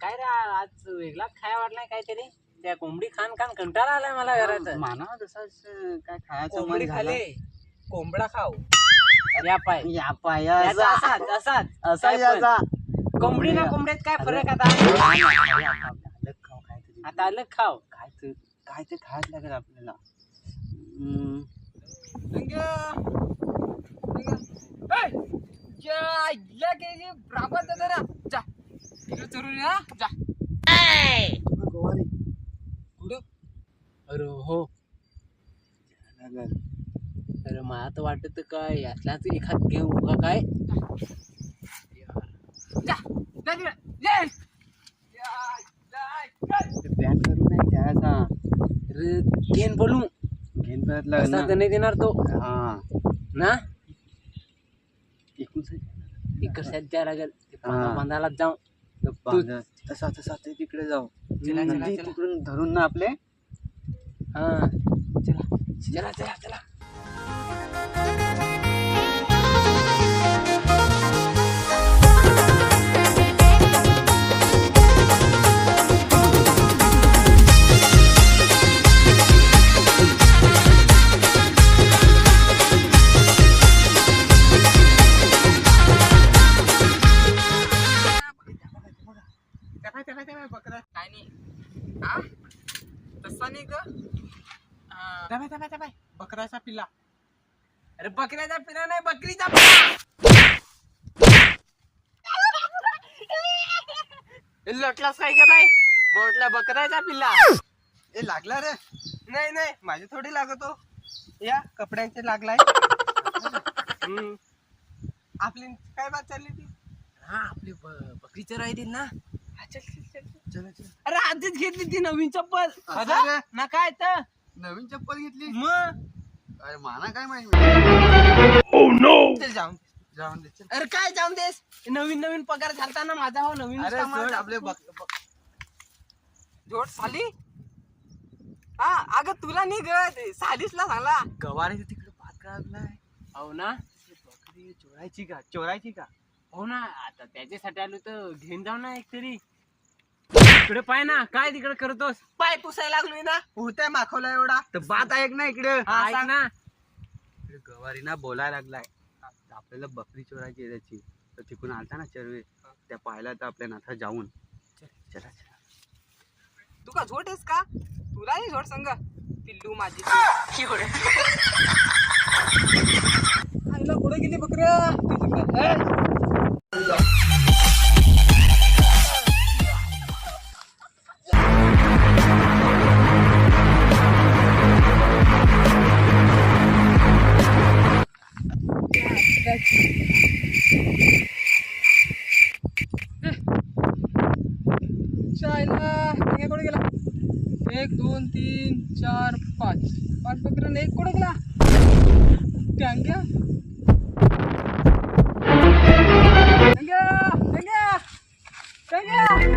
काय रे आज वेगळा खाय वाटलाय काहीतरी. त्या कोंबडी खान खान कंटाळा आलाय मला घरात. मानव तसाच काय खायचं कोंबडी मन खाले झालं. कोंबडा खाऊ. या पाय या पाया याचा असाच असाच असा काय पण. याचा कोंबडी ना कोंबड्यात काय फरक आता. अलग खाऊ काहीतरी. आता अलग खाऊ. काय ते खायच लागेल आपल्याला. अरे हो अरे मला तर वाटत काय यातलाच एखाद घेऊ का काय. प्लॅन करू नाही त्याचा अरे घेन बोलू घेऊन परत असा तर नाही देणार तो हा ना. एकूण इकडे द्या लागेल हा. बांधायला जाऊ. तसा तसा ते तिकडे जाऊ. चला, चला, ते चला. तिकडून धरून ना आपले हा चला चला चला चला. काय नाही हा तसा नाही ग. बकराचा पिल्ला. अरे बकऱ्याचा पिल्ला नाही बकरीचा पिल्ला. लोटलास काय का बाय. म्हटलं बकऱ्याचा पिल्ला. ए लागला रे. नाही नाही माझे थोडी लागतो. या कपड्यांचे लागलाय. आपली काय बात चालली ती. हा आपली बकरी चरायतील ना. चल चल चल चल. अरे आधीच घेतली ती नवीन चप्पल. असं रे? ना काय तर नवीन चप्पल घेतली. मग अरे माना काय माहिती. चल जाऊन जाऊन दे चल. अरे काय जाऊन देस. नवीन नवीन पगार झालता ना माझा. हो नवीन अरे सोड आपले जोड साली. हा अगं तुला नाही ग सालीसला झाला. गवारीच्या तिकडे भात काढलाय. हो ना. बकरी चोरायची का. हो ना आता त्याच्यासाठी आलो तर घेऊन जाऊ ना एक तरी. तिकडे पाय ना काय तिकडे करतोस. पाय पुसायला लागलोय ना. होत्या माखवला एवढा. तर बात ऐक ना इकडे. हा, ऐक सांग. ना. इकडे गवारी ना बोलायला लागलाय. आपल्याला बकरी चोरायची आहे त्याची. तर तिकडून आलता ना चरवे. त्या पाहिला तर आपल्या नाथा जाऊन. चला चला. तू का झोट आहेस का. तुला नाही झोट संग पिल्लू माझी. आईला कुठे गेली बकऱ्या. कुठे गेला. 1 2 3 4 5 बकऱ्या. एक कुठे गेला. टांग्या टांग्या टांग्या टांग्या